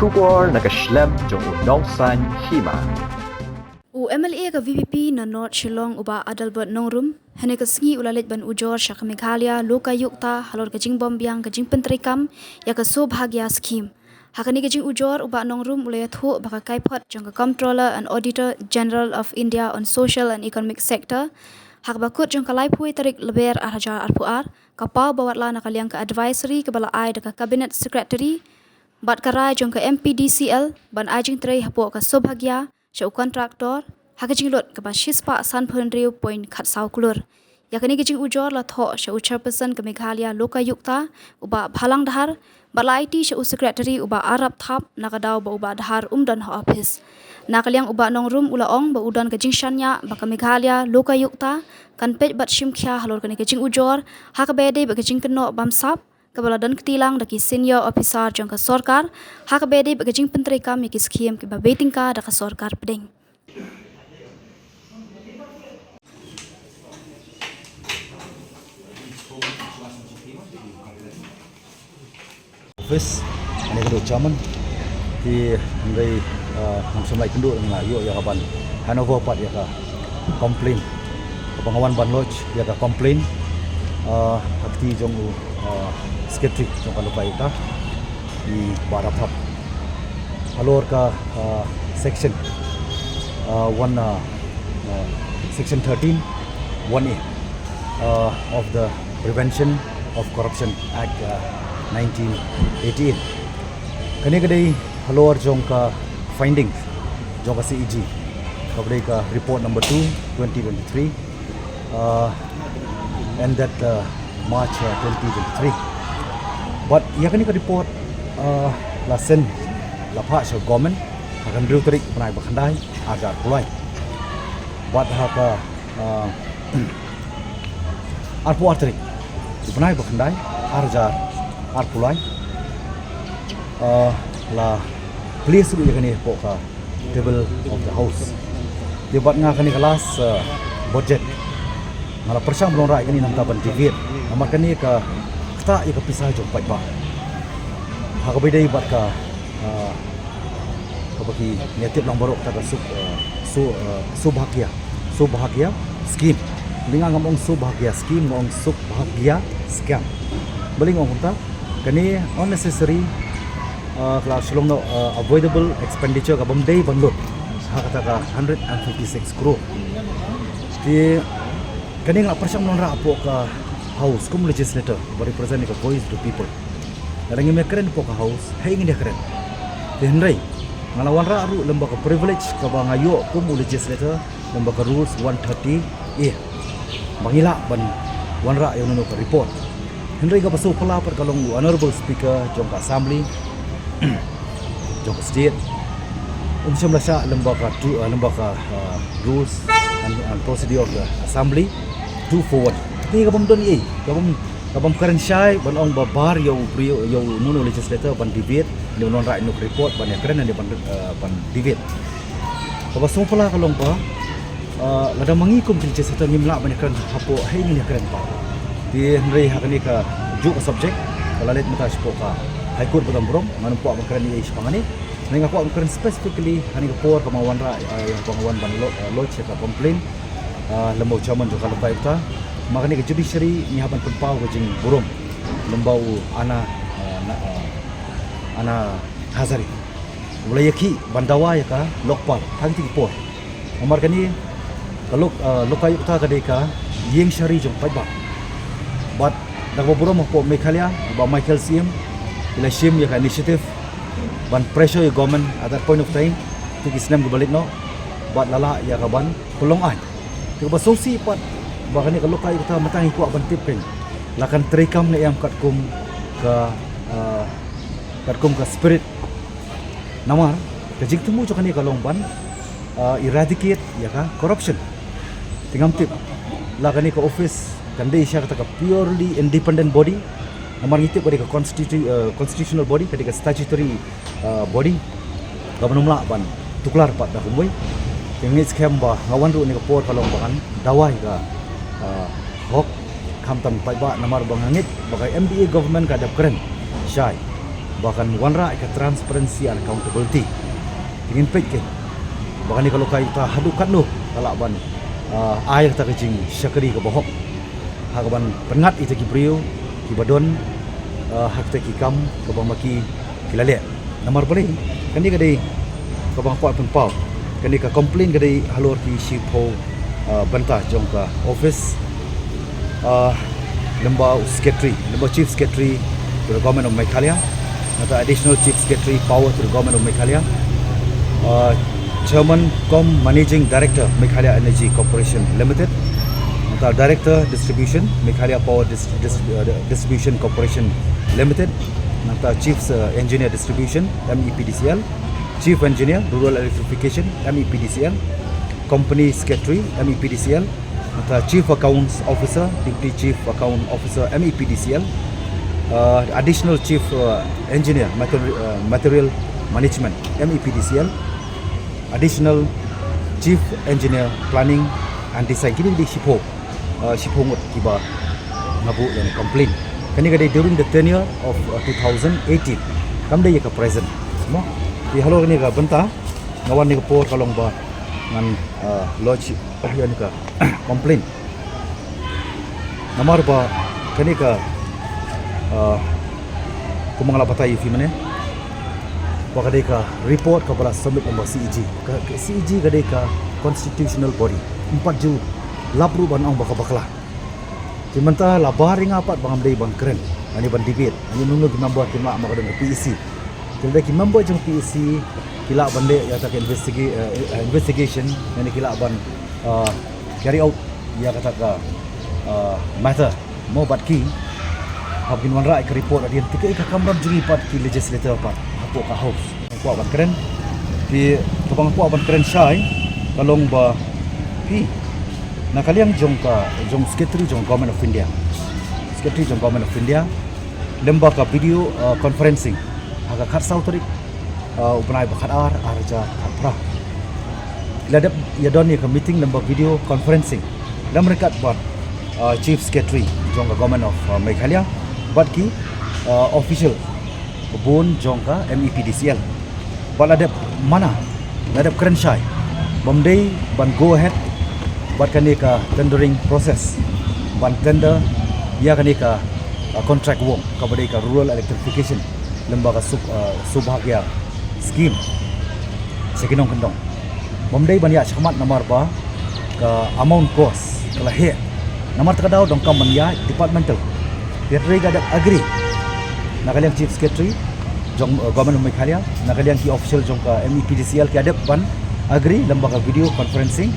Shubor nakaslem jong unong san hima. MLA ka VPP na North Shillong uba Adalbert Nongrum hene ka sngi ulalit ban ujor sya ka Meghalaya loka yukta halor ka jing bombyang ka jing pentrikam ya ka sobhagya scheme hakani ka jing ujor uba Nongrum ulay thu baka kaipot jong ka Comptroller and Auditor General of India on Social and Economic Sector hak bakut jong ka laipui tarik leber arhajar arpuar ka pau bawatla na kaliang ka advisory ka bala ai da ka Cabinet Secretary bat karai jong ka MPDCL ban ajing tray hapo ka sobhagya siya kontraktor hakajing lot ka bashispa san phunriu point khat saw kulur yakani kijing ujor la tho siya chairperson ka Meghalaya loka yukta uba bhalang dahar bala IT siya secretary uba Arab thap nakadaw ba uba dahar umdan ha office nakaliang uba Nongrum ulaong ba udan kajing shanya ba ka Meghalaya loka yukta kan pej bat shimkhya halor kani kijing ujor hakabede ba kajing keno bamsap kabala dan ketilang daki senior officer jong ka sorkar hakabede ba kajing pentrikam yaki scheme ki ba waiting ka da ka sorkar peding office ani kedua chairman di ngai hamsam lai kenduk dengan yo ya kaban Hanover part ya ka complain pengawan ban lodge ya ka complain hakti jong skeptic jong ka lupa ita di barap hap alor ka section section 13 1A of the Prevention of Corruption Act 1988 kani kadai halor jong ka findings jong ka CEG kabdai ka report number 2 2023 and that March 2023 but yakani ka report la sen la pha sa government akan rutrik panai bakhandai agar pulai but haka arpu artrik panai bakhandai arjar arpulai la place ru yakani poka table of the house debat nga kani kelas budget ngala persang belum rai kani nam taban divit amar kani ka kta ya ka pisah jong pai ba ha ka bidai bat ka bagi niatip lang barok ta ka subhagya scheme linga ngamong subhagya scheme ngong subhagya scam beli ngong ta kani unnecessary kelas selong no avoidable expenditure ka bomdei banlut ha kata ka 156 crore di kani ngak persang non ra apo ka house kum legislator represent ka voice to people dalangi me keren po ka house hai ngi dia keren di hendrai ngalawan ra ru lemba ka privilege ka bangayo kum legislator lemba ka rules 130 bangila ban wan ra yang no ka report hendrai ka pasu pala per kalong honorable speaker jong ka assembly jong ka state Syamlasa lemba ka rules and procedure of the assembly 241 ni ka bamdon kabam karen syai ban ong babar yo nuno legislator ban debate ni non ra no report ban karen ni ban debate ka basong pala kalong pa lada mangikum legislator ngimla ban karen hapo hai ni karen pa di hendrai hakani ka juk subject kalalit mata sipo ka high court badam brom manumpo ban karen ni pangani ninga ko karen specifically hani ka por kamawan ra yang pengawan ban lodge ka complain lembaga chairman jo kalau baik ta makani ke judiciary ni haban penpau ke jing burom lembau ana hazari mulai yaki bandawa ya ka lokpal hang ti por amar kani kalau lokai uta ka deka yeng shari jong pai ba but dagbo burom po Meghalaya ba Michael Sim ila shim ya ka initiative ban pressure ya government at that point of time ti kisnam balik no but lala ya ka ban pelongan tiba sosi pat bahkan kalau kai kita matang ikut ban tipin lakan trikam ne yang katkum ka spirit namar kajik temu jo kani kalong ban eradicate ya ka corruption tingam tip lakan ka office kan dei sya kata ka purely independent body namar ngitip ka constitutional body ka statutory body gabanum la ban tuklar pat dah kumoi tingit scam ba ngawan ru ni ka por kalong ban dawai ka hok kam tam pai ba namar bangangit bagai MBA government ka dap keren syai bahkan wanra ke transparency and accountability ingin pek bahkan ni kalau kai ta hadukan lu kalau ban air ta kecing syakri ke bohok hakaban pengat ita ki brio ki badon hak ta ki kam ke bamaki kilale namar boleh kan dia kadai ke bang kuat pun pau kan dia ka complain kadai halor ki shipo bantah jong ka office number chief secretary to the government of Meghalaya, the additional chief secretary power to the government of Meghalaya, chairman managing director Meghalaya Energy Corporation Limited, the director distribution Meghalaya Power Distribution Corporation Limited, the chief engineer distribution MEPDCL, chief engineer rural electrification MEPDCL, company secretary MEPDCL, the chief accounts officer, deputy chief account officer MEPDCL, additional chief engineer material management MEPDCL, additional chief engineer planning and design. Kini di Shipo ngot kiba ngabu dan complain. Kini kadai during the tenure of 2018 kam dai ka present. Mo di halo ni ka benta ngawan ni ka por kalong ba ngan lodge yan ka complain. Namar ba kani ka kumangala patay fi mane wakadai ka report kepada submit number CEG kadai ka constitutional body 4 ju labru ban ang bakabakla dimanta labari ngapat bang amdai bang keren ani ban debate ani nunu member kima makadang PEC tilda ki member jong PEC kila bande ya tak investigation ani kila ban carry out ya kata ka matter mo bat ki habin wan rai ke report adian tikai ka kamram juri pat ki legislator pat apo ka house ko ban keren di tobang ko ban keren sai kalong ba pi nakaliang jong secretary jong government of India lemba ka video conferencing aga khat sautorik upanai bakhat arja khapra ladap ya don ni ka meeting lemba video conferencing lam rekat bat chief secretary jong government of Meghalaya bat ki official bun jongka MEPDCL bat adap mana adap keren syai bomdei ban go ahead bat kani ka tendering process ban tender ya kani ka contract work ka badai ka rural electrification lembaga subhagya scheme sekinong kendong bomdei ban ya chamat namar ba ka amount cost kala he namar takadaw dong kam ya departmental Perteri gadap agree nakaliang chief secretary jong government of Meghalaya nakaliang ki official jong ka MEPDCL ki adap ban agree lembaga video conferencing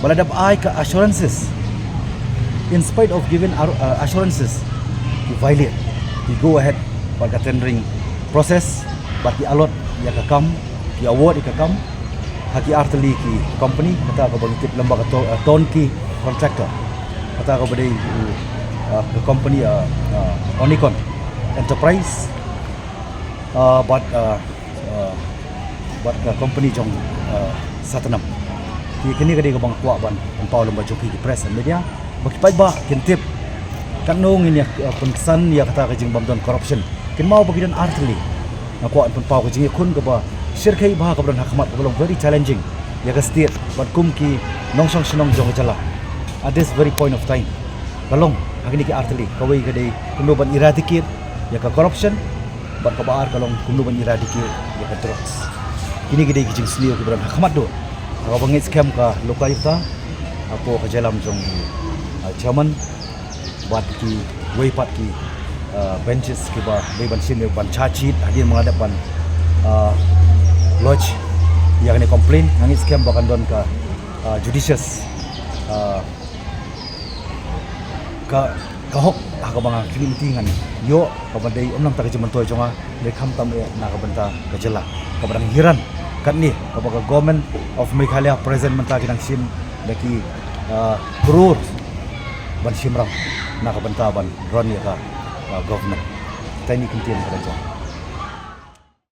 baladap ai ka assurances in spite of given assurances ki violate ki go ahead pada tendering process bagi alot ya ka kam ki award ka kam haki arteli ki company kata ka bagi lembaga turnkey contractor kata ka badai the company Onicon Enterprise but the company jong satanam kini kadai ka bang kuat ban pau lemba joki ki press and media bakipai ba kintip kanong ini pensan ya kata ka jing bamdon corruption kin mau bagidan artli na kuat pun pau ka jing kun ka ba shirkai ba ka ban hakmat belum very challenging ya ka state but kum ki nongsong sinong jong jala at this very point of time kalong agni ki artli kawai kadai kuno ban eradicate ya ka corruption bat ka baar kalong kuno ban eradicate ya ka drugs kini kadai ki jing slio ki ban hakmat do ka bangit scam ka lokalita apo ka jalam jong chairman bat ki way pat ki benches ki ba ban sin ban charge hadin menghadap ban lodge yang ni complain ngani scam bakan don ka judicious ka hok ka banga kilintingan yo ka badai omnam ta kejeman toy jonga le kham tam na ka banta ka jela ka badang hiran kan ni ka baga government of Meghalaya present menta kinang sim daki crore ban simram na ka banta ban ron ya ka government tani kintin ka